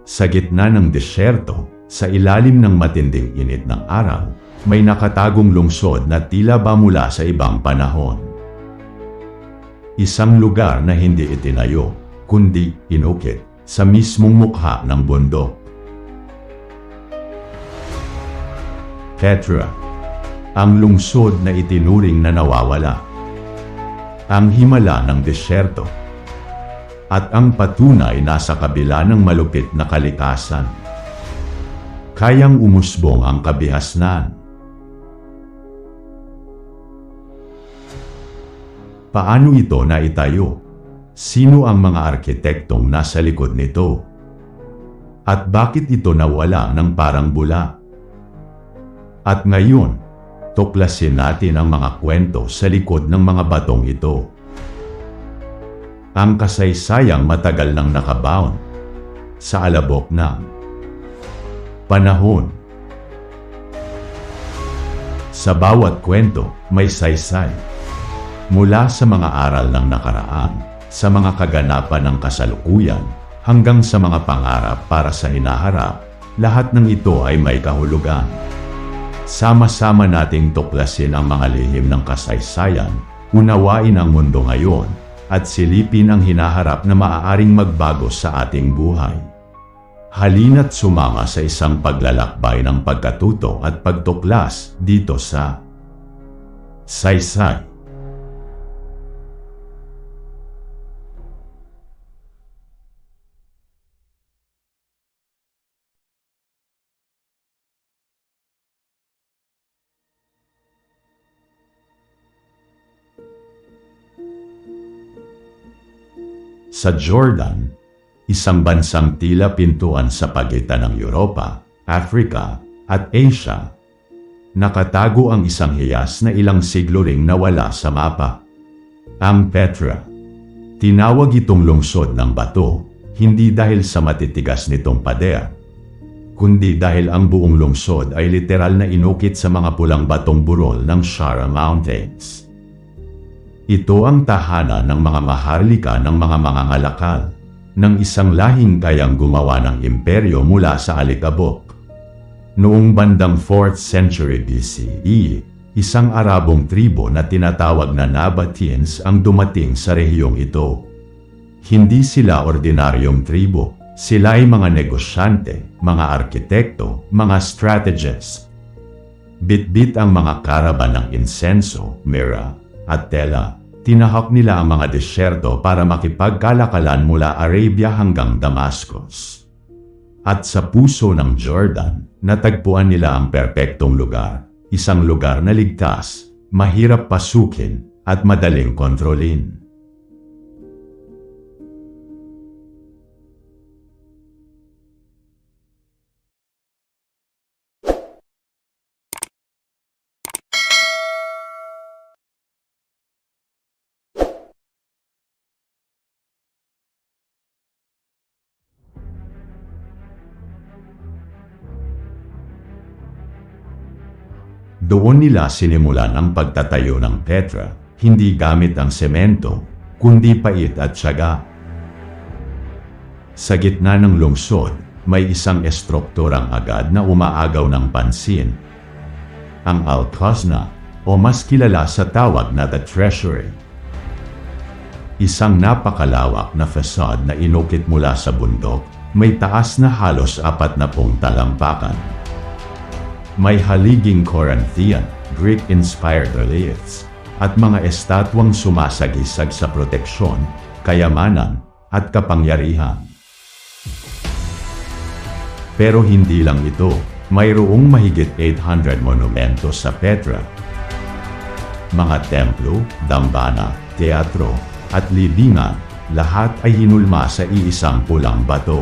Sa gitna ng disyerto, sa ilalim ng matinding init ng araw, may nakatagong lungsod na tila ba mula sa ibang panahon. Isang lugar na hindi itinayo, kundi inukit sa mismong mukha ng bundok. Petra, ang lungsod na itinuring na nawawala. Ang himala ng disyerto. At ang patunay nasa kabila ng malupit na kalikasan. Kayang umusbong ang kabihasnan. Paano ito naitayo? Sino ang mga arkitektong nasa likod nito? At bakit ito nawala ng parang bula? At ngayon, tuklasin natin ang mga kwento sa likod ng mga batong ito. Ang kasaysayang matagal nang nakabaon sa alabok ng panahon. Sa bawat kwento, may saysay. Mula sa mga aral ng nakaraan, sa mga kaganapan ng kasalukuyan, hanggang sa mga pangarap para sa hinaharap, lahat ng ito ay may kahulugan. Sama-sama nating tuklasin ang mga lihim ng kasaysayan, unawain ang mundo ngayon, at silipin ang hinaharap na maaaring magbago sa ating buhay. Halina't sumama sa isang paglalakbay ng pagkatuto at pagtuklas dito sa Saysay. Sa Jordan, isang bansang tila pintuan sa pagitan ng Europa, Africa, at Asia, nakatago ang isang hiyas na ilang siglo ring nawala sa mapa. Ang Petra. Tinawag itong lungsod ng bato, hindi dahil sa matitigas nitong pader, kundi dahil ang buong lungsod ay literal na inukit sa mga pulang batong burol ng Shara Mountains. Ito ang tahanan ng mga maharlika ng mga mangangalakal, ng isang lahing kayang gumawa ng imperyo mula sa alikabok. Noong bandang 4th century BCE, isang Arabong tribo na tinatawag na Nabateans ang dumating sa rehiyong ito. Hindi sila ordinaryong tribo, sila ay mga negosyante, mga arkitekto, mga strategists. Bitbit ang mga karaban ng insenso, myrrh, at tela. Tinahak nila ang mga disyerto para makipagkalakalan mula Arabia hanggang Damascus. At sa puso ng Jordan, natagpuan nila ang perpektong lugar, isang lugar na ligtas, mahirap pasukin, at madaling kontrolin. Doon nila sinimulan ang pagtatayo ng Petra, hindi gamit ang semento, kundi pait at tiyaga. Sa gitna ng lungsod, may isang estrukturang agad na umaagaw ng pansin. Ang Al-Khazna, o mas kilala sa tawag na The Treasury. Isang napakalawak na facade na inukit mula sa bundok, may taas na halos 40 talampakan. May haliging Corinthian, Greek-inspired reliefs, at mga estatwang sumasagisag sa proteksyon, kayamanan, at kapangyarihan. Pero hindi lang ito, mayroong mahigit 800 monumento sa Petra. Mga templo, dambana, teatro, at libingan, lahat ay hinulma sa iisang pulang bato.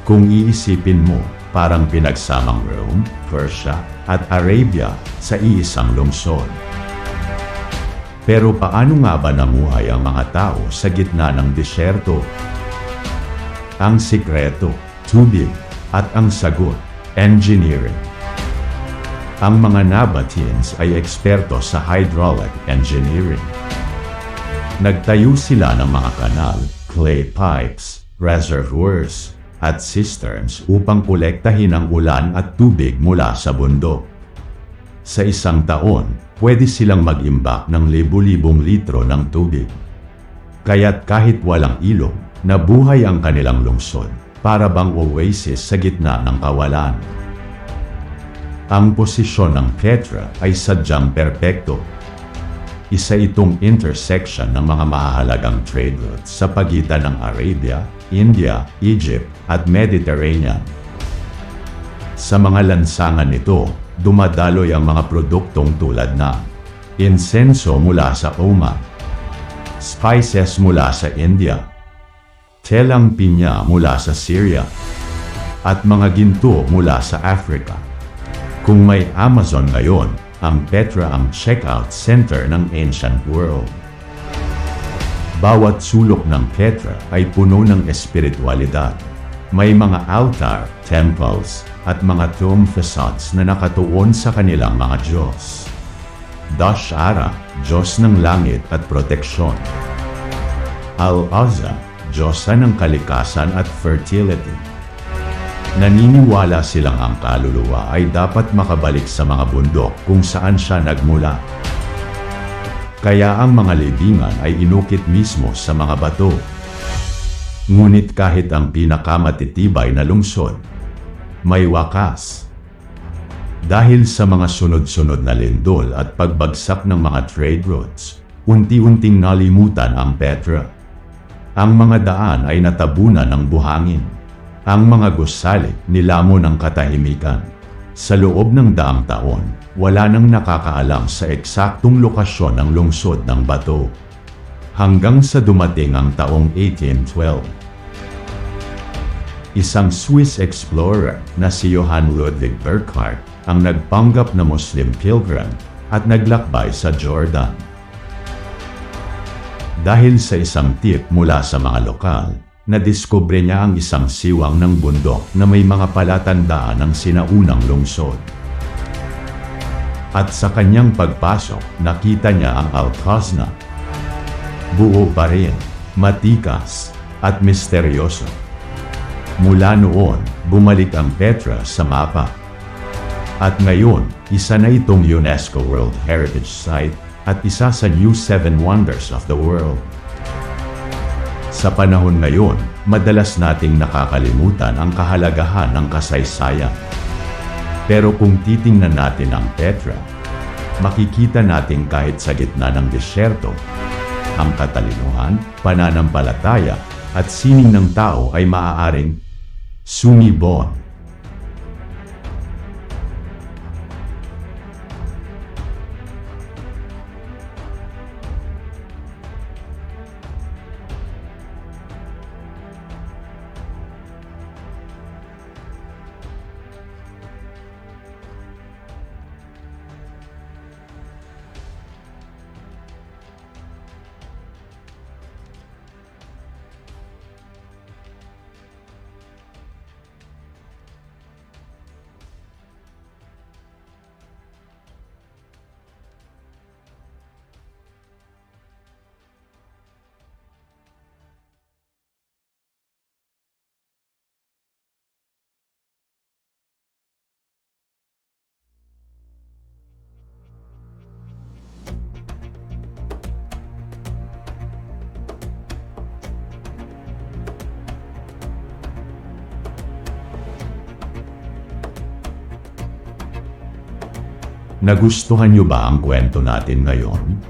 Kung iisipin mo, parang pinagsamang Rome, Persia, at Arabia sa iisang lungsod. Pero paano nga ba namuhay ang mga tao sa gitna ng disyerto? Ang sikreto, tubig, at ang sagot, engineering. Ang mga Nabateans ay eksperto sa hydraulic engineering. Nagtayo sila ng mga kanal, clay pipes, reservoirs, at cisterns upang kolektahin ang ulan at tubig mula sa bundok. Sa isang taon, pwede silang mag-imbak ng libu-libong litro ng tubig. Kaya't kahit walang ilog, nabuhay ang kanilang lungsod, para bang oasis sa gitna ng kawalan. Ang posisyon ng Petra ay sadyang perpekto. Isa itong intersection ng mga mahahalagang trade routes sa pagitan ng Arabia, India, Egypt at Mediterranean. Sa mga lansangan nito, dumadaloy ang mga produktong tulad ng insenso mula sa Oman, spices mula sa India, telang pinya mula sa Syria, at mga ginto mula sa Africa. Kung may Amazon ngayon, ang Petra ang checkout center ng ancient world. Bawat sulok ng Petra ay puno ng espiritualidad. May mga altar, temples, at mga tomb facades na nakatuon sa kanilang mga Diyos. Dashara, Diyos ng langit at proteksyon. Al-Azza, Diyosa ng kalikasan at fertility. Naniniwala silang ang kaluluwa ay dapat makabalik sa mga bundok kung saan siya nagmula. Kaya ang mga libingan ay inukit mismo sa mga bato. Ngunit kahit ang pinakamatitibay na lungsod, may wakas. Dahil sa mga sunod-sunod na lindol at pagbagsak ng mga trade routes, unti-unting nalimutan ang Petra. Ang mga daan ay natabunan ng buhangin. Ang mga gusali nilamon ng katahimikan. Sa loob ng daang taon, wala nang nakakaalam sa eksaktong lokasyon ng lungsod ng bato. Hanggang sa dumating ang taong 1812. Isang Swiss explorer na si Johann Ludwig Burckhardt ang nagpanggap na Muslim pilgrim at naglakbay sa Jordan. Dahil sa isang tip mula sa mga lokal, nadiskubre niya ang isang siwang ng bundok na may mga palatandaan ng sinaunang lungsod. At sa kanyang pagpasok, nakita niya ang Al-Khazna. Buo pa rin, matikas, at misteryoso. Mula noon, bumalik ang Petra sa mapa. At ngayon, isa na itong UNESCO World Heritage Site at isa sa New Seven Wonders of the World. Sa panahon ngayon, madalas nating nakakalimutan ang kahalagahan ng kasaysayan. Pero kung titingnan natin ang Petra, makikita natin kahit sa gitna ng disyerto, ang katalinuhan, pananampalataya, at sining ng tao ay maaaring sumibon. Nagustuhan niyo ba ang kwento natin ngayon?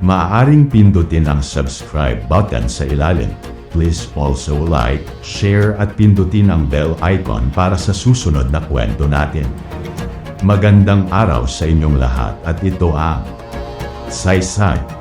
Maaaring pindutin ang subscribe button sa ilalim. Please also like, share at pindutin ang bell icon para sa susunod na kwento natin. Magandang araw sa inyong lahat at ito ang Saysay.